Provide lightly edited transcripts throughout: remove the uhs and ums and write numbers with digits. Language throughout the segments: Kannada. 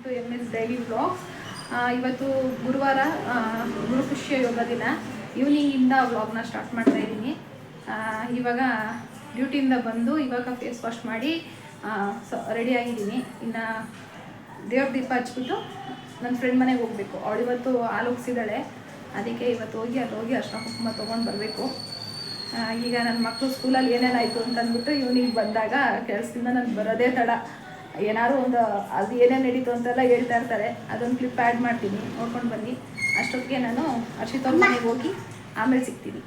To MS daily vlogs. ಇವತ್ತು ಗುರುವಾರ, ಗುರುಪುಷ್ಯ ಯೋಗ ದಿನ. ಈವ್ನಿಂಗಿಂದ ವ್ಲಾಗ್ನ ಸ್ಟಾರ್ಟ್ ಮಾಡ್ತಾ ಇದ್ದೀನಿ. ಇವಾಗ ಡ್ಯೂಟಿಯಿಂದ ಬಂದು ಇವಾಗ ಫೇಸ್ ವಾಶ್ ಮಾಡಿ ರೆಡಿ ಆಗಿದ್ದೀನಿ. ಇನ್ನು ದೇವ್ರ ದೀಪ ಹಚ್ಬಿಟ್ಟು ನನ್ನ ಫ್ರೆಂಡ್ ಮನೆಗೆ ಹೋಗಬೇಕು. ಅವಳು ಇವತ್ತು ಹಾಲು ಉಗ್ಸಿದ್ದಾಳೆ, ಅದಕ್ಕೆ ಇವತ್ತು ಹೋಗಿ ಅರ್ಶಿನ ಕುಂಕುಮ ತೊಗೊಂಡು ಬರಬೇಕು. ಈಗ ನನ್ನ ಮಕ್ಕಳು ಸ್ಕೂಲಲ್ಲಿ ಏನೇನಾಯಿತು ಅಂತಂದ್ಬಿಟ್ಟು ಇವನಿಗೆ ಬಂದಾಗ ಕೆಲಸದಿಂದ ನಾನು ಬರೋದೇ ತಡ. ಏನಾದ್ರು ಒಂದು ಅದು ಏನೇನು ನಡೀತು ಅಂತೆಲ್ಲ ಹೇಳ್ತಾ ಇರ್ತಾರೆ, ಅದೊಂದು ಕ್ಲಿಪ್ ಆ್ಯಡ್ ಮಾಡ್ತೀನಿ, ನೋಡ್ಕೊಂಡು ಬನ್ನಿ. ಅಷ್ಟೊತ್ತಿಗೆ ನಾನು ಹರ್ಷಿತ್ ಅವ್ರ ಮನೆಗೆ ಹೋಗಿ ಆಮೇಲೆ ಸಿಗ್ತೀನಿ.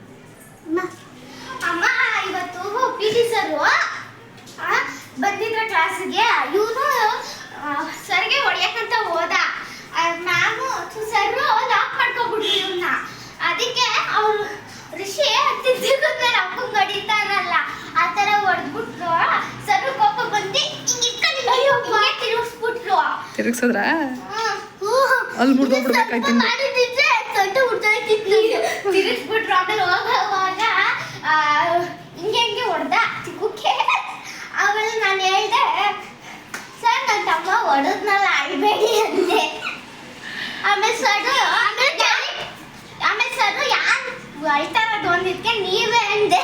ಅಮ್ಮ ಇವತ್ತು PT ಸರ್ ಬಂದಿದ್ರ ಕ್ಲಾಸಿಗೆ. ಇವನು ಸರ್ಗೆ ಹೊಡೆಯಕ್ಕಂತ ಹೋದ. ಮ್ಯಾಮು ಸರ್ ಲಾಕ್ ಮಾಡ್ಕೊಬಿಟ್ರು ಇವನ್ನ. ಅದಕ್ಕೆ ಅವ್ರು ಋಷಿ ತಿರ್ಗಿದ್ಮೇಲೆ ಅಪ್ಪಂಗೆ ಹೊಡಿತಾರಲ್ಲ ಆ ಥರ ಹೊಡೆದ್ಬಿಟ್ರು. ಸರ್ ಕೋಪ ಬಂದು ಹಿಂಗೆ ತಿರುಗಿಸ್ಬಿಟ್ರು. ತಿರುಗಿಸಿದ್ರ ಅಲ್ಲಿ ಬಿಡ್ಬೇಕಾಯ್ತು. ಮಾಡಿದ್ದೆ ಸೊಂಟ ಹುಡ್ತಾಯ್ತಿತ್ತು, ತಿರುಗಿಸ್ಬಿಟ್ರು. ಆಮೇಲೆ ಹೋಗುವಾಗ ಹಿಂಗೆ ಹೊಡೆದ ಚಿಕ್ಕಕ್ಕೆ. ಆಮೇಲೆ ನಾನು ಹೇಳ್ದೆ, ಸರ್ ನನ್ನ ತಮ್ಮ ಹೊಡೆದ್ನಲ್ಲ ಅಳ್ಬೇಡಿ ಅಂದೆ. ಆಮೇಲೆ ಸರ್ ಯಾರು ಅಳ್ತಾ ಇರೋದು ಅಂದಿದ್ಕೆ ನೀವೇ ಅಂದೆ.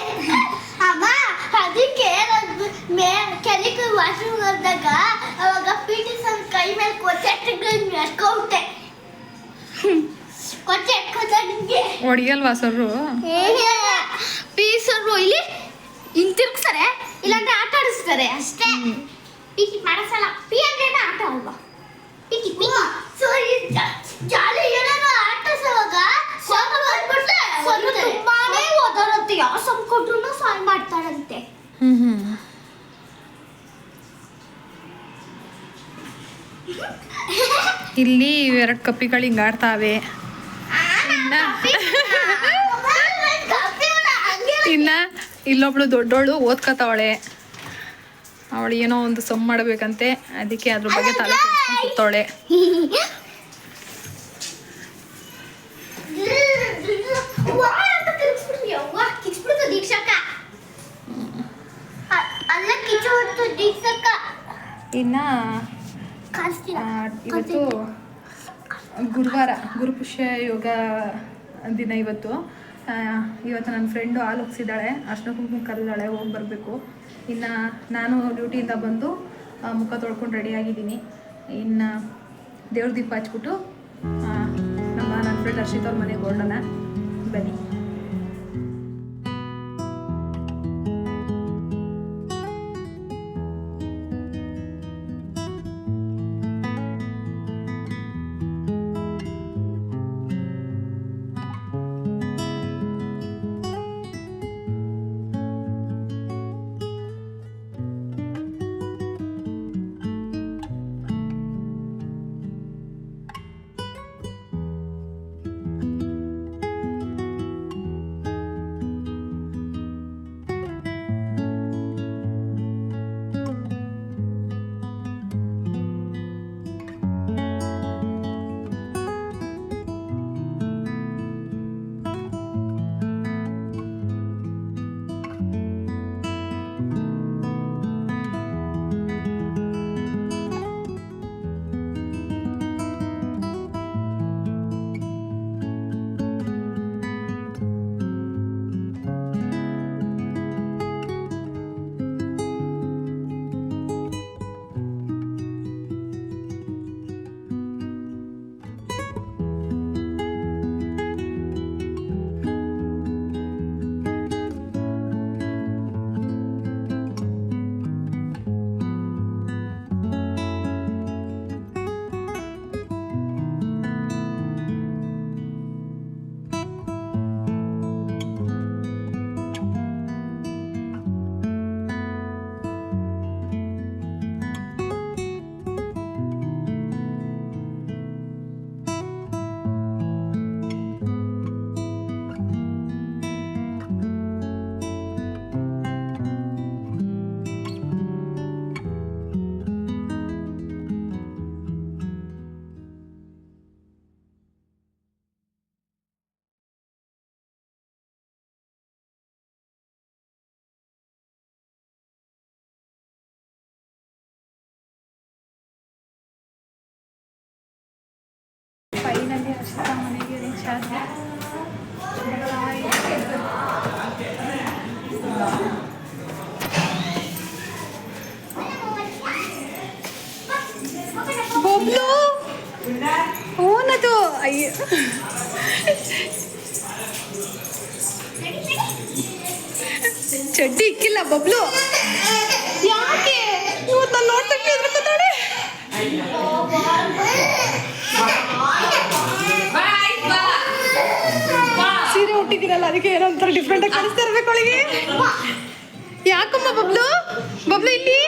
ಅಮ್ಮ ಅದಕ್ಕೆ ಕೆಲಿಗೆ ವಾಶ್ರೂಮ್ ಹೋದಾಗ ಅವಾಗ PT ಸರ್ ಕೈ ಮೇಲೆ ಕೊಚ್ಚೆ ಎಟ್ಕೊಂಡೆ. ಕೊಚ್ಚೆ ಎಟ್ಕೊಂಡೆ ಹೊಡಿಯಲ್ವಾ ಸರು? PT ಸರ್ ಇಲ್ಲಿ ಹಿಂತಿರುಗ್ತಾರೆ, ಇಲ್ಲಾಂದ್ರೆ ಆಟ ಆಡಿಸ್ತಾರೆ ಅಷ್ಟೇ. PT ಮಾಡಿಸಲ್ಲ. P ಅಂದ್ರೆ ಆಟ ಅಲ್ವಾ? PT ಜಾಲಿ ಏನಾದ್ರು ಆಟಿಸುವಾಗ ತುಂಬಾನೇ ಓದಾರಂತೆ. ಯಾವ ಸಮ್ ಕೊಟ್ರು ಸಾಲ್ವ್ ಮಾಡ್ತಾರಂತೆ. ಇಲ್ಲಿ 2 ಕಪ್ಪಿಗಳು ಹಿಂಗೆ ಆಡ್ತಾವೆ. ಇನ್ನ ಇಲ್ಲೊಬ್ಳು ದೊಡ್ಡವಳು ಓದ್ಕತಾವಳೆ. ಅವಳು ಏನೋ ಒಂದು ಸಮ್ ಮಾಡಬೇಕಂತೆ, ಅದಕ್ಕೆ ಅದ್ರ ಬಗ್ಗೆ ತಲೆ ಕೆಡ್ಸ್ಕೊಂಡು ಕೂತವಳೆ. ಇನ್ನ ಇವತ್ತು ಗುರುವಾರ, ಗುರುಪುಷ್ಯ ಯೋಗ ದಿನ. ಇವತ್ತು ನನ್ನ ಫ್ರೆಂಡು ಹಾಲು ಉಗ್ಸಿದ್ದಾಳೆ, ಅರ್ಶಿನ ಕುಂಕುಮ ಕರೆದಾಳೆ, ಹೋಗಿ ಬರಬೇಕು. ಇನ್ನು ನಾನು ಡ್ಯೂಟಿಯಿಂದ ಬಂದು ಮುಖ ತೊಳ್ಕೊಂಡು ರೆಡಿಯಾಗಿದ್ದೀನಿ. ಇನ್ನು ದೇವ್ರ ದೀಪ ಹಚ್ಬಿಟ್ಟು ನನ್ನ ಫ್ರೆಂಡ್ ಹರ್ಷಿತ್ ಅವ್ರ ಮನೆಗೆ ಹೊರಡೋಣ, ಬನ್ನಿ. ಹರ್ಷಿತಾ ಮನೆಗೆ ರೀಚ್ ಆದ್ರೆ ಬಬ್ಲು ಓನದು ಅಯ್ಯೋ ಚಡ್ಡಿ ಇಕ್ಕಿಲ್ಲ ಬಬ್ಲು ಯಾಕೆ ಇವತ್ತು ನಾನು ನೋಡ್ತಕ್ಕೆ ಎದ್ರುಕೊತಾಳೆ ಸೀರೆ ಹುಟ್ಟಿದ್ದೀರಲ್ಲ ಅದಕ್ಕೆ ಏನೋ ಒಂಥರ ಡಿಫ್ರೆಂಟ್ ಆಗಿ ಕಾಣಿಸ್ತಾ ಇರ್ಬೇಕು ಅವಳಿಗೆ ಯಾಕಮ್ಮ ಬಬ್ಲು ಬಬ್ಲು ಇಲ್ಲಿ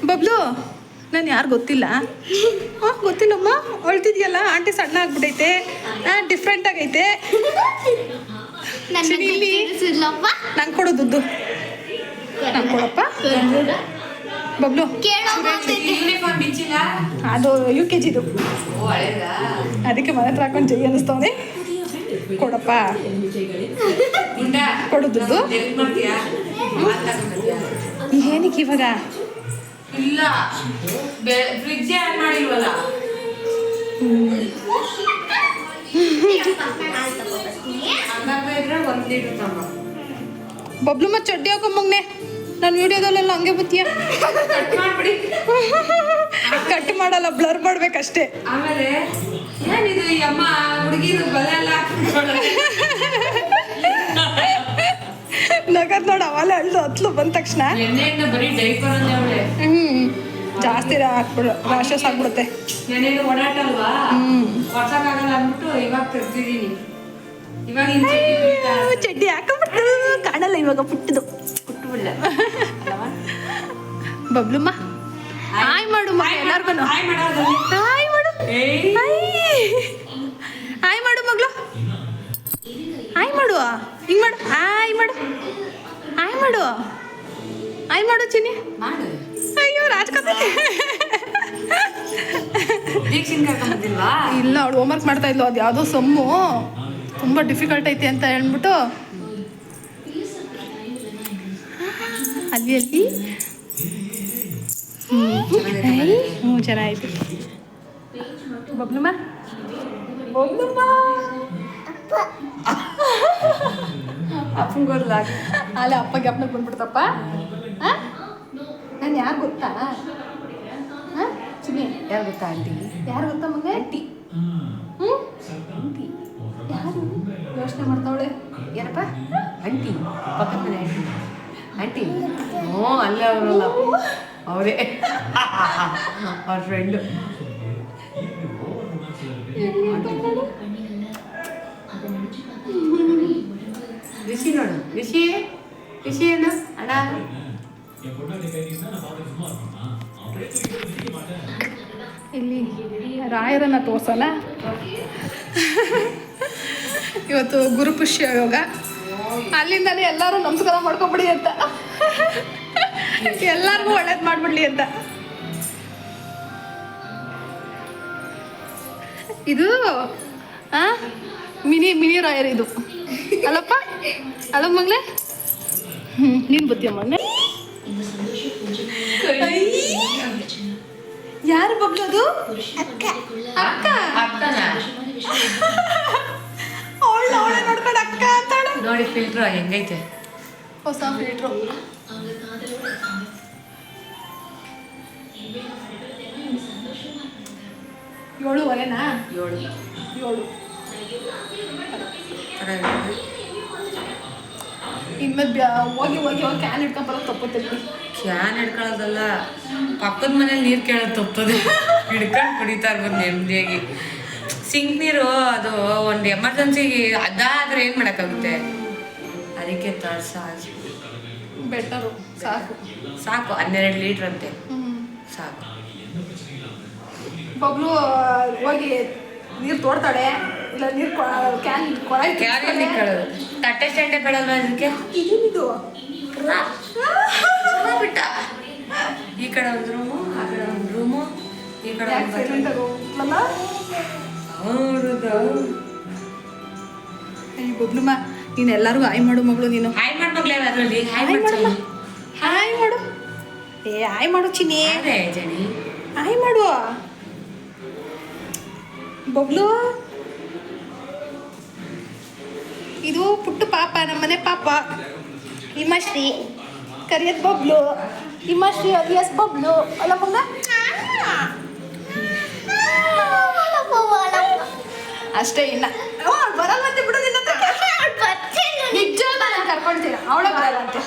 ಬಬ್ಲು ನಾನು ಯಾರು ಗೊತ್ತಿಲ್ಲ ಹಾಂ ಗೊತ್ತಿಲ್ಲಮ್ಮ ಅಳ್ತಿದ್ಯಲ್ಲ ಆಂಟಿ ಸಣ್ಣ ಆಗ್ಬಿಟ್ಟೈತೆ ಡಿಫ್ರೆಂಟ್ ಆಗೈತೆ ಇಲ್ಲಿ ನಂಗೆ ಕೊಡು ದುಡ್ಡು ನಂಗೆ ಕೊಡಪ್ಪ ಬಬ್ಲು ಅದು UKG ಅದಕ್ಕೆ ಮನೆ ಹತ್ರ ಹಾಕೊಂಡು ಜೈ ಅನ್ನಿಸ್ತವನೆ ಕೊಡಪ್ಪ ಕೊಡು ದುಡ್ಡು ಏನಕ್ಕೆ ಇವಾಗ ಇಲ್ಲ ಫ್ರಿಡ್ಜ್ ಆನ್ ಮಾಡಿಲ್ವಲ್ಲ ಹಂಗಾದ್ರೆ ಒಂದಿಡುತ್ತಮ್ಮ ಬಬ್ಲು ಮತ್ತೆ ಚಡ್ಡಿ ಹಾಕೊಂಬಂಗ್ನೆ ನಾನು ವಿಡಿಯೋದಲ್ಲೆಲ್ಲ ಹಂಗೆ ಬತ್ತೀಯ ಕಟ್ ಮಾಡ್ಬಿಡಿ ಕಟ್ ಮಾಡಲ್ಲ ಬ್ಲರ್ ಮಾಡ್ಬೇಕಷ್ಟೇ ಆಮೇಲೆ ಏನಿದು ಈ ಅಮ್ಮ ಹುಡುಗಿದು ಬಲೆ ಎಲ್ಲ ನಗದ್ ನೋಡು ಅವಲೇ ಅಳ್ದು ಹತ್ಲು ಬಂದ ತಕ್ಷಣ ಎಣ್ಣೆಯಿಂದ ಬರೀ ಡೈಪರ್ ಅಂದೆ ಅವಳೆ ಜಾಸ್ತಿ ಹಾಕ್ಬಿಡು ರಾಶಸ್ ಆಗ್ಬಿಡುತ್ತೆ ಎಣ್ಣೆದು ಓಡಾಟ ಅಲ್ವಾ ಹೊಡ್ಸಕ್ಕಾಗಲ್ಲ ಅಂದ್ಬಿಟ್ಟು ಇವಾಗ ತೆಗ್ದಿದ್ದೀನಿ ಇವಾಗ ಚಡ್ಡಿ ಹಾಕೊಂಡ್ಬಿಟ್ಟು ಕಾಣಲ್ಲ ಇವಾಗ ಪುಟ್ಟದು ಬಿಟ್ಬಿಡ್ಲ ಬಬ್ಲುಮ್ಮ ಹಾಯ್ ಮಾಡು ಎಲ್ಲಾರ್ಗು ಹಾಯ್ ಮಾಡೋದ್ರಲ್ಲಿ ಹಾಯ್ ಮಾಡು ಹಾಯ್ ಮಾಡು ಮಗಳು ಹಾಯ್ ಮಾಡು ಹಿಂಗ್ ಮಾಡು ಹಾಯ್ ಮಾಡು ಹಾಯ್ ಮಾಡು ಹಾಯ್ ಮಾಡು ಚಿನ್ನಿ ಮಾಡು ಅಯ್ಯೋ ರಾಜ್ಕತೆ ದೀಕ್ಷಿನ್ ಕರ್ಕೊಂಡ್ಬಂದಿಲ್ವಾ ಇಲ್ಲ ಅವಳು ಹೋಮ್ವರ್ಕ್ ಮಾಡ್ತಾ ಇದ್ಲು ಅದು ಯಾವುದೋ ಸಮ್ಮು ತುಂಬ ಡಿಫಿಕಲ್ಟ್ ಐತಿ ಅಂತ ಹೇಳ್ಬಿಟ್ಟು ಅಲ್ಲಿ ಹ್ಞೂ ಚೆನ್ನಾಗಿತ್ತು ಬಬ್ಲುಮ್ಮ ಬಬ್ಲುಮ್ಮ ಅಪ್ಪಂಗೋರ್ಲ ಅಲ್ಲೇ ಅಪ್ಪಗೆ ಅಪ್ಪನಿಗೆ ಬಂದ್ಬಿಡ್ತಪ್ಪ ನಾನು ಯಾರು ಗೊತ್ತಾ ಹಾಂ ಚಿನ್ನಿ ಯಾರು ಗೊತ್ತಾ ಆಂಟಿ ಯಾರು ಗೊತ್ತಾ ಮಗ ಆಂಟಿ ಹ್ಞೂ ಆಂಟಿ ಯಾರು ಯೋಚನೆ ಮಾಡ್ತಾವಳೆ ಏನಪ್ಪ ಆಂಟಿ ಪಕ್ಕದ ಮನೆ ಆಂಟಿ ಹ್ಞೂ ಅಲ್ಲೇ ಅವರಲ್ಲ ಅವರೇ ಅವ್ರ ಫ್ರೆಂಡು ರಿಷಿ ನೋಡು ರಿಷಿ ರಿಷಿ ಏನು ಅಣ್ಣ ಇಲ್ಲಿ ರಾಯರನ್ನ ತೋರ್ಸಲ್ಲ ಇವತ್ತು ಗುರುಪುಷ್ಯ ಯೋಗ ಅಲ್ಲಿಂದಲೇ ಎಲ್ಲರೂ ನಮಸ್ಕಾರ ಮಾಡ್ಕೊಬಿಡಿ ಅಂತ ಎಲ್ಲರಿಗೂ ಒಳ್ಳೇದು ಮಾಡ್ಬಿಡ್ಲಿ ಅಂತ ಇದು ಮಿನಿ ರಾಯರ್ ಇದು ಅಲ್ಲಪ್ಪ ಅಲ್ಲ ಮಗಳೇ ನೀನು ಬತ್ತೀಯ ಮಗನೇ ಯಾರು ಬಬ್ಲು ಅದು ಅಕ್ಕ ಅಕ್ಕ ಅಕ್ಕನ ಅವಳೆ ನೋಡ್ಕೊಂಡು ಅಕ್ಕ ಅಂತಾಳೆ ನೋಡಿ ಫಿಲ್ಟ್ರ್ ಹೆಂಗೈತೆ ಹೊಸ ಫಿಲ್ಟ್ರು ಏಳುವರೆನಾ 7 ಇನ್ಮೇಲೆ ಹೋಗಿ ಕ್ಯಾನ್ ಇಟ್ಕೊಂಡ್ ಬರೋದು ತಪ್ಪತ್ತೈತಿ ಕ್ಯಾನ್ ಹಿಡ್ಕೊಳ್ಳೋದಲ್ಲ ಪಕ್ಕದ ಮನೇಲಿ ನೀರು ಕೇಳೋದು ತಪ್ಪದೆ ಹಿಡ್ಕೊಂಡು ಕುಡಿತಾ ಇರ್ಬೋದು ನೆಮ್ಮದಿಯಾಗಿ ಸಿಂಕ್ ನೀರು ಅದು ಒಂದು ಎಮರ್ಜೆನ್ಸಿಗೆ ಅದಾದ್ರೆ ಏನು ಮಾಡೋಕ್ಕಾಗುತ್ತೆ ಅದಕ್ಕೆ ಬೆಟರು ಸಾಕು ಸಾಕು 12 ಲೀಟ್ರ್ ಅಂತೆ ಸಾಕು ಬಬ್ಲು ಹೋಗಿ ನೀರು ತೋಡ್ತಾಳೆ ಇಲ್ಲ ನೀರು ಕ್ಯಾನ್ ಕ್ಯಾನ್ ಎಲ್ಲಿ ಕೇಳೋದು ತಟ್ಟೆ ಸ್ಟ್ಯಾಂಡೇ ಬೇಡಲ್ವಾ ಇದಕ್ಕೆ ಇದೇನಿದು ಬಿಟ್ಟ ಈ ಕಡೆ ಒಂದು ರೂಮು ಆ ಕಡೆ ಒಂದು ರೂಮು ಈ ಕಡೆ ಒಂದು ಸೈಲೆಂಟಾಗಿ ಹೋಗ್ಲಲ್ಲ ಹೌದಾ ಈ ಬಬ್ಲುಮ್ಮ ನೀನು ಎಲ್ಲರಿಗೂ ಹಾಯ್ ಮಾಡು ಮಗಳು ನೀನು ಹಾಯ್ ಮಾಡ್ಮಗ್ಲೇ ಅದರಲ್ಲಿ ಹಾಯ್ ಹಾಯ್ ಮಾಡ್ಸಲ್ಲ ಮಾಡು ಹಾಯ್ ಮಾಡು ಹಾಯ್ ಮಾಡು ಚಿನ್ನಿ ಅದೇ ಜನಿ ಹಾಯ್ ಮಾಡು ಬಬ್ಲು ಇದು ಪುಟ್ಟು ಪಾಪ, ನಮ್ಮನೆ ಪಾಪ ಹಿಮಶ್ರೀ, ಕರಿಯತ್ ಬಬ್ಲು. ಹಿಮಶ್ರೀ ಅಲಿಯಾಸ್ ಬಬ್ಲು ಅಲ್ಲ ಮಗ. ಅಷ್ಟೇ, ಇಲ್ಲ ಬರಲ್ಲ ಅಂತ ಬಿಡೋದಿಲ್ಲ. ನಿಜ ನಾನು ಕರ್ಕೊಳ್ತೀರ, ಅವಳೇ ಬರಲ್ಲ ಅಂತೆ.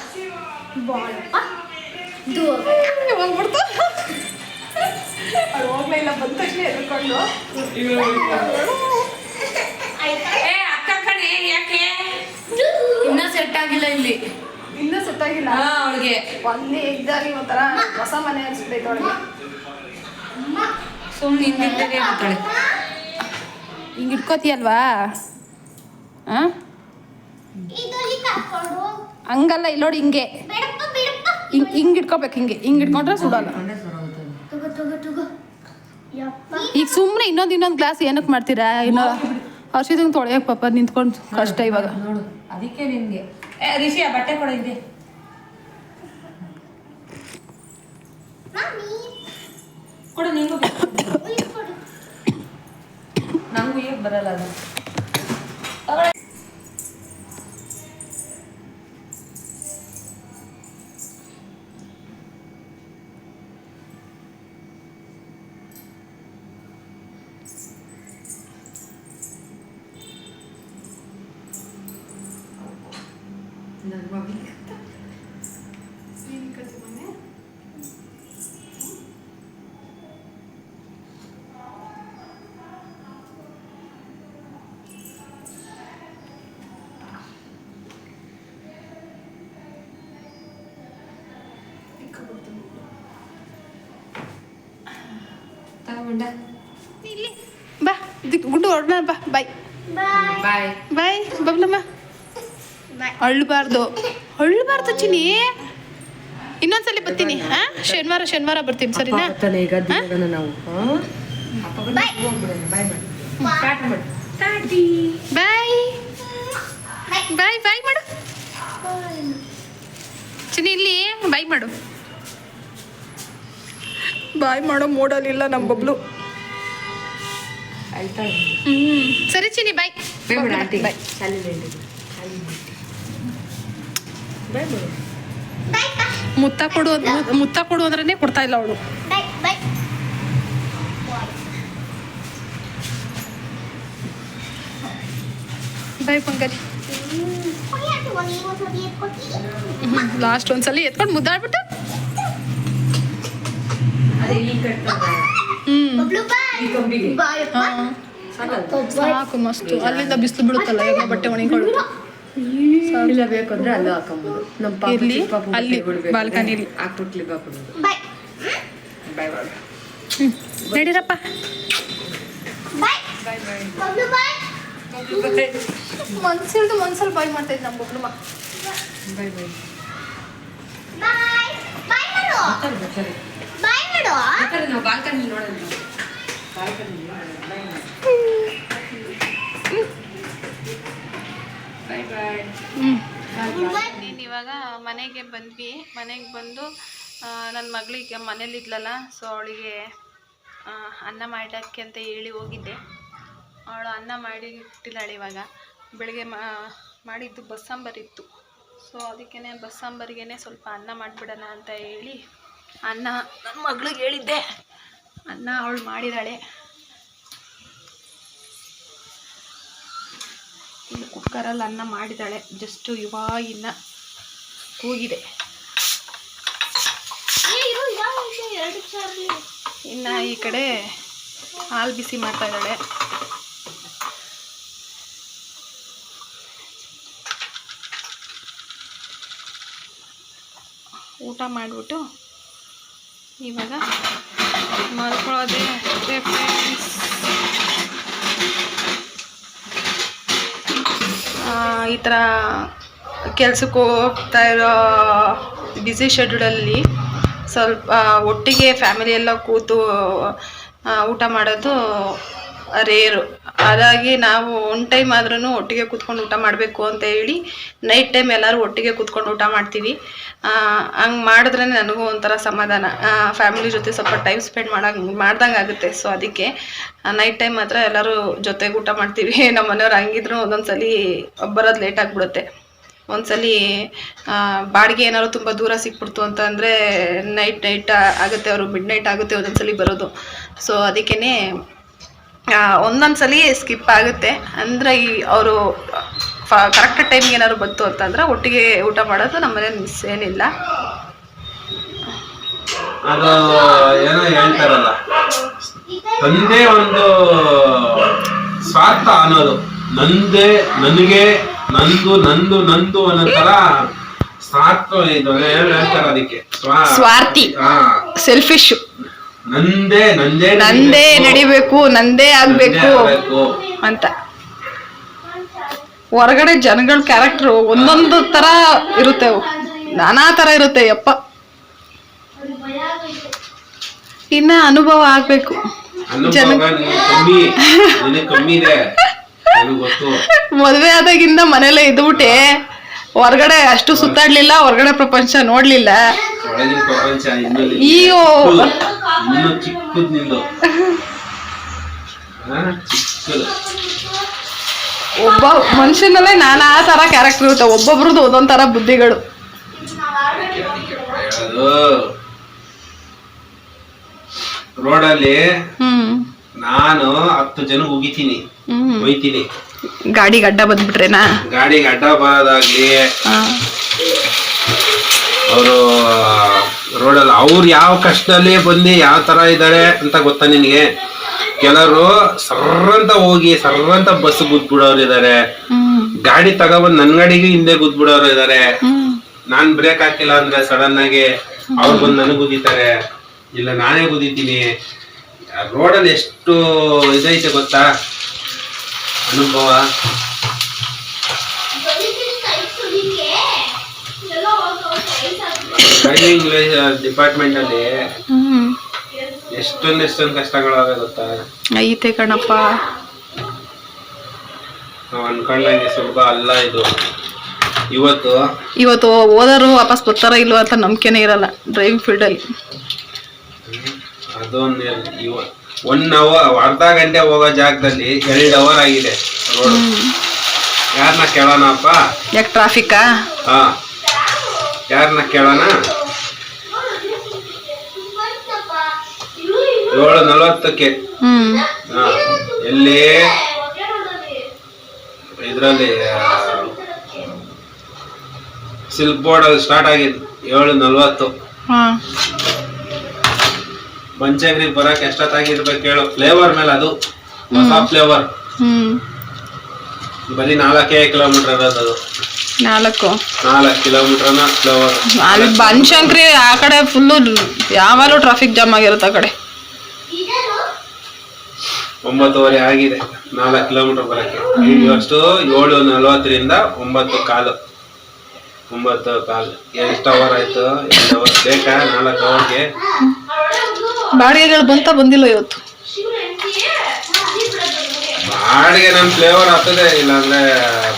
ಹೋಗ್ಬಿಡ್ತು, ಅವಳು ಹೋಗ್ಲೇ ಇಲ್ಲ, ಬಂದ ತಕ್ಷಣ ಎದ್ಕೊಂಡು ಅಕ್ಕ ಕಣೆ, ಯಾಕೆ ಇನ್ನೂ ಸೆಟ್ ಆಗಿಲ್ಲ ಇಲ್ಲಿ? ಇನ್ನೂ ಸೆಟ್ ಆಗಿಲ್ಲ ಅವಳಿಗೆ. ಒಂದೇ ಇದ್ದಾಗ ಒಂಥರ ಹೊಸ ಮನೆ ಅನ್ಸ್ಬಿಟ್ಟೈತೆ ಅವಳಿಗೆ. ಸುಮ್ಮನೆ ಹಿಂದಿದ್ದೇ ಮಾತಾಳೆ. ಹಿಂಗೆ ಇಟ್ಕೋತೀಯಲ್ವಾ? ಹಾಂ ಹಂಗಲ್ಲ, ಇಲ್ಲೋಡಿ ಹಿಂಗೆ ಹಿಂಗೆ ಇಟ್ಕೋಬೇಕು. ಹಿಂಗೆ ಇಟ್ಕೊಂಡ್ರೆ ಸುಡಲ್ಲ. ಈಗ ಸುಮ್ಮನೆ ಇನ್ನೊಂದು ಗ್ಲಾಸ್ ಏನಕ್ಕೆ ಮಾಡ್ತೀರಾ? ಇನ್ನೂ ಹರ್ಷಿದಂಗೆ ತೊಳೆಯಕ್ಕೆ ಪಾಪ ನಿಂತ್ಕೊಂಡು ಕಷ್ಟ ಇವಾಗ. ನೋಡು, ಅದಕ್ಕೆ ನಿನ್ಗೆ ರಿಷಿ ಆ ಬಟ್ಟೆ ಕೊಡ ಇದೆ ಕೊಡು. ನಿಂಗೂ ನಂಗೂ ಈಗ ಬರಲ್ಲ ಅದು. ನನ್ನ ಮಗನಿಗೆ ತಗೊಂಡ ಇಲ್ಲಿ ಬಾ, ಗುಡ್ಡು ಹೊರಡೋಣ ಬಾ. ಬಾಯ್ ಬಾಯ್ ಬಾಯ್ ಬಬ್ಲಮ್ಮ. ಅಳ್ಬಾರ್ದು ಚಿನ್ನಿ. ಇನ್ನೊಂದ್ಸಲಿ ಬರ್ತೀನಿ. ಶನಿವಾರ ಬರ್ತೀನಿ, ಸರಿನಾ? ಈಗ ನಾವು ಬಾಯ್ ಬಾಯ್ ಬಾಯ್ ಮಾಡು ಚಿನ್ನಿ. ಇಲ್ಲಿ ಬಾಯ್ ಮಾಡು. ಬಾಯ್ ಮಾಡೋ ಮೂಡಲಿಲ್ಲ ನಮ್ಮ ಬಬ್ಲು. ಆಯ್ತಾ? ಸರಿ ಚಿನ್ನಿ, ಬಾಯ್ ಬಾಯ್. ಮುತ್ತ ಕೊಡು ಅಂದ್ರೇ ಕೊಡ್ತಾ ಇಲ್ಲ ಅವಳು. ಬಾಯ್ ಪಂಕಜ್. ಲಾಸ್ಟ್ ಒಂದ್ಸಲಿ ಎತ್ಕೊಂಡು ಮುದ್ದಾಡ್ಬಿಟ್ಟು ಸಾಕು, ಮಸ್ತು. ಅಲ್ಲಿಂದ ಬಿಸಿಲು ಬಿಡುತ್ತಲ್ಲ, ಈಗ ಬಟ್ಟೆ ಒಣಗಿಕೊಳ್ಳುತ್ತೆ. ಇಲ್ಲ ಬೇಕಂದ್ರೆ ಅಲ್ಲೂ ಹಾಕೊಂಬೋದು. ನಮ್ಮ ಇರ್ಲಿ, ಅಲ್ಲಿ ಬಾಲ್ಕನಿಲಿ ಹಾಕ್ಬಿಟ್ಟು ಕ್ಲಿಪ್ ಹಾಕ್ಬಿಡೋದು. ಬಾಯ್ ಬಾಯ್. ನಡೀರಪ್ಪ. ಮನ್ಸಲ್ಲಿ ಬಾಯ್ ಮಾಡ್ತಾ ಇದ್ದ ನಮ್ಮ ಬಬ್ಲು. ಬಾಯ್ ಬಾಯ್. ನಾವು ಬಾಲ್ಕನಿ ನೋಡೋಣ. ಬಾಯ್ ಬಾಯ್. ನೀನು ಇವಾಗ ಮನೆಗೆ ಬಂದ್ವಿ. ಮನೆಗೆ ಬಂದು ನನ್ನ ಮಗಳಿಗೆ ಮನೇಲಿದ್ಲಲ್ಲ, ಸೊ ಅವಳಿಗೆ ಅನ್ನ ಮಾಡೋಕ್ಕೆ ಅಂತ ಹೇಳಿ ಹೋಗಿದ್ದೆ. ಅವಳು ಅನ್ನ ಮಾಡಿ ಇಟ್ಟಿದ್ದಾಳೆ. ಇವಾಗ ಬೆಳಗ್ಗೆ ಮಾಡಿದ್ದು ಬಸ್ಸಾಂಬಾರು ಇತ್ತು, ಸೊ ಅದಕ್ಕೇ ಬಸ್ಸಾಂಬಾರಿಗೇ ಸ್ವಲ್ಪ ಅನ್ನ ಮಾಡಿಬಿಡೋಣ ಅಂತ ಹೇಳಿ ಅನ್ನ ನನ್ನ ಮಗಳಿಗೆ ಹೇಳಿದ್ದೆ. ಅನ್ನ ಅವಳು ಮಾಡಿದ್ದಾಳೆ. ಇಲ್ಲಿ ಕುಕ್ಕರಲ್ಲಿ ಅನ್ನ ಮಾಡಿದ್ದಾಳೆ. ಜಸ್ಟು ಇವಾಗಿನ್ನ ಕೂಗಿದೆ. ಇನ್ನು ಈ ಕಡೆ ಹಾಲು ಬಿಸಿ ಮಾಡ್ತಾ ಇದ್ದಾಳೆ. ಊಟ ಮಾಡಿಬಿಟ್ಟು ಇವಾಗ ಮಲ್ಕೊಳ್ಳೋದೇ ಅಷ್ಟೇ ಫ್ರೆಂಡ್ಸ್. ಈ ಥರ ಕೆಲಸಕ್ಕೆ ಹೋಗ್ತಾ ಇರೋ ಬ್ಯುಸಿ ಶೆಡ್ಯೂಲಲ್ಲಿ ಸ್ವಲ್ಪ ಒಟ್ಟಿಗೆ ಫ್ಯಾಮಿಲಿ ಎಲ್ಲ ಕೂತು ಊಟ ಮಾಡೋದು ರೇರು. ಹಾಗಾಗಿ ನಾವು ಒನ್ ಟೈಮ್ ಆದ್ರೂ ಒಟ್ಟಿಗೆ ಕೂತ್ಕೊಂಡು ಊಟ ಮಾಡಬೇಕು ಅಂತ ಹೇಳಿ ನೈಟ್ ಟೈಮ್ ಎಲ್ಲರೂ ಒಟ್ಟಿಗೆ ಕೂತ್ಕೊಂಡು ಊಟ ಮಾಡ್ತೀವಿ. ಹಂಗೆ ಮಾಡಿದ್ರೆ ನನಗೂ ಒಂಥರ ಸಮಾಧಾನ, ಫ್ಯಾಮಿಲಿ ಜೊತೆ ಸ್ವಲ್ಪ ಟೈಮ್ ಸ್ಪೆಂಡ್ ಮಾಡ್ದಂಗೆ ಆಗುತ್ತೆ. ಸೊ ಅದಕ್ಕೆ ನೈಟ್ ಟೈಮ್ ಮಾತ್ರ ಎಲ್ಲರೂ ಜೊತೆಗೆ ಊಟ ಮಾಡ್ತೀವಿ. ನಮ್ಮ ಮನೆಯವ್ರು ಹಂಗಿದ್ರು ಒಂದೊಂದ್ಸಲಿ ಬರೋದು ಲೇಟ್ ಆಗಿಬಿಡುತ್ತೆ. ಒಂದ್ಸಲಿ ಬಾಡಿಗೆ ಏನಾದ್ರು ತುಂಬ ದೂರ ಸಿಕ್ಬಿಡ್ತು ಅಂತಂದರೆ ನೈಟ್ ಆಗುತ್ತೆ, ಅವರು ಮಿಡ್ ನೈಟ್ ಆಗುತ್ತೆ ಒಂದೊಂದ್ಸಲಿ ಬರೋದು. ಸೊ ಅದಕ್ಕೇ ಒಂದೊಂದ್ಸಲಿ ಸ್ಕಿಪ್ ಆಗುತ್ತೆ. ಅಂದರೆ ಅವರು ಕರೆಕ್ಟ್ ಟೈಮ್ಗೆ ಏನಾದ್ರು ಬಂತು ಅಂತಂದ್ರೆ ಒಟ್ಟಿಗೆ ಊಟ ಮಾಡೋದು ನಮ್ಮನೆ ಮಿಸ್ ಏನಿಲ್ಲ. ಅದು ಏನೋ ಹೇಳ್ತಾರಲ್ಲ, ತಂದೆ ಒಂದು ಸ್ವಾರ್ಥ ಅನ್ನೋದು, ನಂದೇ ನನಗೆ ನಂದು ನಂದು ನಂದು ಅನ್ನೋ ತರ ಸ್ವಾರ್ಥ ಇದು ಹೇಳ್ತಾರೆ. ಅದಕ್ಕೆ ಸ್ವಾರ್ಥಿ, ಸೆಲ್ಫಿಶ್, ನಂದೇ ನಂದೇ ನಂದೇ ನಡಿಬೇಕು, ನಂದೇ ಆಗ್ಬೇಕು ಅಂತ. ಹೊರಗಡೆ ಜನಗಳ ಕ್ಯಾರೆಕ್ಟರ್ ಒಂದೊಂದು ತರ ಇರುತ್ತೆ, ನಾನಾ ತರ ಇರುತ್ತೆ. ಯಪ್ಪ, ಇನ್ನ ಅನುಭವ ಆಗ್ಬೇಕು. ಮದ್ವೆ ಆದಾಗಿಂದ ಮನೇಲೆ ಇದ್ಬಿಟ್ಟೆ, ಹೊರಗಡೆ ಅಷ್ಟು ಸುತ್ತಾಡ್ಲಿಲ್ಲ, ಹೊರಗಡೆ ಪ್ರಪಂಚ ನೋಡ್ಲಿಲ್ಲ. ಈಗ ಒಬ್ಬ ಮನುಷ್ಯನಲ್ಲೇ ನಾನಾ ತರ ಕ್ಯಾರೆಕ್ಟರ್ ಇರುತ್ತೆ, ಒಬ್ಬೊಬ್ರದ್ದು ಒಂದೊಂದ್ ತರ ಬುದ್ಧಿಗಳು. ರೋಡಲ್ಲಿ ನಾನು 10 ಜನ ಉಗಿತೀನಿ, ಒಯ್ತೀನಿ. ಗಾಡಿಗೆ ಅಡ್ಡ ಬಂದ್ಬಿಟ್ರೇನಾ? ಗಾಡಿಗೆ ಅಡ್ಡ ಬರೋದಾಗ್ಲಿ, ಅವರು ರೋಡಲ್ಲಿ ಅವ್ರು ಯಾವ ಕಷ್ಟದಲ್ಲಿ ಬಂದು ಯಾವ ತರ ಇದ್ದಾರೆ ಅಂತ ಗೊತ್ತಾ ನಿನಗೆ? ಕೆಲವರು ಸರ್ರಂತ ಹೋಗಿ ಸರ್ರಂತ ಬಸ್ ಗುದ್ಬಿಡೋರು ಇದಾರೆ, ಗಾಡಿ ತಗೊಬಂದ್ ನನ್ ಗಾಡಿಗೆ ಹಿಂದೆ ಗುದ್ಬಿಡೋರು ಇದಾರೆ. ನಾನ್ ಬ್ರೇಕ್ ಹಾಕಿಲ್ಲ ಅಂದ್ರೆ ಸಡನ್ ಆಗಿ ಅವ್ರು ಬಂದು ನನಗ್ ಗುದ್ದಿತಾರೆ, ಇಲ್ಲ ನಾನೇ ಗುದ್ದಿತೀನಿ. ರೋಡಲ್ಲಿ ಎಷ್ಟು ಇದೈತೆ ಗೊತ್ತಾ ಅನುಭವ. ಡ್ರೈವಿಂಗ್ ಡಿಪಾರ್ಟ್ಮೆಂಟ್ ಅಲ್ಲಿ ಎಷ್ಟೊಂದು ಕಷ್ಟಗಳಾಗ ಗೊತ್ತಾ? ಐತೆ ಕಣಪ್ಪ. ನಾವು ಅನ್ಕೊಂಡಂಗೆ ಸುಲಭ ಅಲ್ಲ ಇದು. ಇವತ್ತು ಓದೋರು ವಾಪಸ್ ಬರ್ತಾರ ಇಲ್ವ ಅಂತ ನಂಬಿಕೆನೇ ಇರಲ್ಲ ಡ್ರೈವಿಂಗ್ ಫೀಲ್ಡ್ ಅಲ್ಲಿ. ಅದೊಂದು 1 ಅವರ್, ಅರ್ಧ ಗಂಟೆ ಹೋಗೋ ಜಾಗದಲ್ಲಿ 2 ಅವರ್ ಆಗಿದೆ ರೋಡ್. ಯಾರನ್ನ ಕೇಳೋಣಪ್ಪ? ಯಾಕೆ ಟ್ರಾಫಿಕಾ? ಹಾ, ಯಾರನ್ನ ಕೇಳೋಣ? 7:40ಕ್ಕೆ. ಎಲ್ಲಿ ಇದ್ರಲ್ಲಿ ಸಿಲ್ಕ್ ಬೋರ್ಡ್ ಅಲ್ಲಿ ಸ್ಟಾರ್ಟ್ ಆಗಿದ್ದು 7:40. ಪಂಚಗ್ರಿ ಬರಕ್ ಎಷ್ಟೊತ್ತಾಗಿರ್ಬೇಕು ಹೇಳು? ಫ್ಲೇವರ್ ಮೇಲೆ, ಅದು ಹೊಸ ಫ್ಲೇವರ್. ಬರೀ 4 ಕಿಲೋಮೀಟರ್ ಇರೋದು. 4 ಕಿಲೋಮೀಟರ್ನ ಫ್ಲೇವರ್. ಅಲ್ಲಿ ಬನಶಂಕರಿ ಆ ಕಡೆ ಫುಲ್ಲು ಯಾವಾಗಲೂ ಟ್ರಾಫಿಕ್ ಜಾಮ್ ಆಗಿರುತ್ತೆ ಆ ಕಡೆ. 9:30 ಆಗಿದೆ 4 ಕಿಲೋಮೀಟರ್ ಬರಕ್ಕೆ. ಅಷ್ಟು 7:40ರಿಂದ 9:15. 9:15 ಎಷ್ಟು ಅವರ್ ಆಯ್ತು? 2 ಅವರ್ ಬೇಕಾ 4 ಅವರ್ಗೆ? ಬಾಡಿಗೆಗಳು ಬಂದಿಲ್ಲ ಇವತ್ತು. ಬಾಡಿಗೆ ನನ್ನ ಫ್ಲೇವರ್ ಆಗ್ತದೆ, ಇಲ್ಲಾಂದ್ರೆ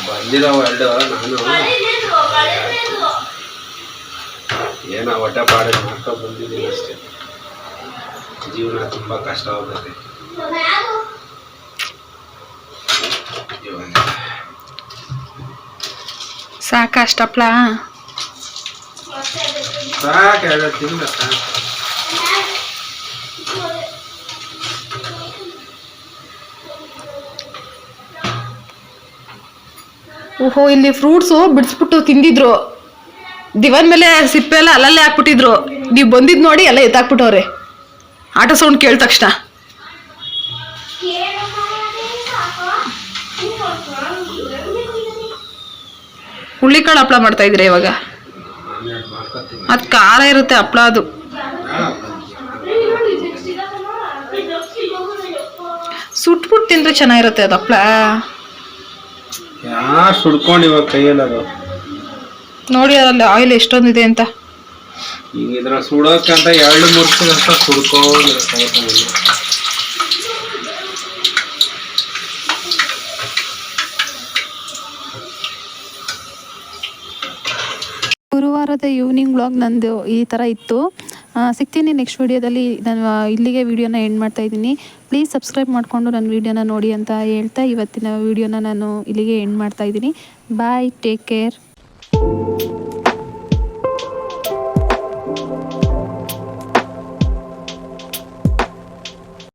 ಬಂದಿರೋ 2. ನಾನು ಏನೋ ಹೊಟ್ಟೆ ಬಾಡಿಗೆ ಮಾಡ್ಕೊಂಡು ಬಂದಿದ್ದೀನಿ ಅಷ್ಟೇ. ಜೀವನ ತುಂಬಾ ಕಷ್ಟ ಹೋಗುತ್ತೆ. ಸಾಕ ಅಷ್ಟಪ್ಲ? ಸಾಕು, 2 ತಿಂಗಳು. ಓಹೋ, ಇಲ್ಲಿ ಫ್ರೂಟ್ಸು ಬಿಡಿಸ್ಬಿಟ್ಟು ತಿಂದಿದ್ರು. ದಿವನ್ ಮೇಲೆ ಸಿಪ್ಪೆ ಎಲ್ಲ ಅಲ್ಲಲ್ಲೇ ಹಾಕ್ಬಿಟ್ಟಿದ್ರು. ನೀವು ಬಂದಿದ್ ನೋಡಿ ಎಲ್ಲ ಎತ್ತಾಕ್ಬಿಟ್ಟವ್ರೆ ಆಟೋ ಸೌಂಡ್ ಕೇಳಿದ ತಕ್ಷಣ. ಹುಳ್ಳಿಕಾಳು ಹಪ್ಳ ಮಾಡ್ತಾ ಇದ್ರೆ ಇವಾಗ. ಅದು ಖಾರ ಇರುತ್ತೆ ಹಪ್ಳ. ಅದು ಸುಟ್ಬಿಟ್ಟು ತಿಂದ್ರೆ ಚೆನ್ನಾಗಿರುತ್ತೆ ಅದು ಹಪ್ಳ. ಯಾರು ಸುಡ್ಕೊಂಡು ಇವಾಗ ಕೈಯಲ್ಲಿ ನೋಡಿ ಅದ್ರಲ್ಲಿ ಆಯಿಲ್ ಎಷ್ಟೊಂದಿದೆ ಅಂತ. ಈಗ ಇದ್ರ ಸುಡೋಕಂತ 2-3 ಸುಡ್ಕೊಂಡು ಗುರುವಾರದ ಈವ್ನಿಂಗ್ ವ್ಲಾಗ್ ನಂದು ಈ ಥರ ಇತ್ತು. ಸಿಗ್ತೀನಿ ನೆಕ್ಸ್ಟ್ ವೀಡಿಯೋದಲ್ಲಿ. ನಾನು ಇಲ್ಲಿಗೆ ವೀಡಿಯೋನ ಎಂಡ್ ಮಾಡ್ತಾಯಿದ್ದೀನಿ. ಪ್ಲೀಸ್ ಸಬ್ಸ್ಕ್ರೈಬ್ ಮಾಡಿಕೊಂಡು ನನ್ನ ವೀಡಿಯೋನ ನೋಡಿ ಅಂತ ಹೇಳ್ತಾ ಇವತ್ತಿನ ವೀಡಿಯೋನ ನಾನು ಇಲ್ಲಿಗೆ ಎಂಡ್ ಮಾಡ್ತಾಯಿದ್ದೀನಿ. ಬಾಯ್, ಟೇಕ್ ಕೇರ್.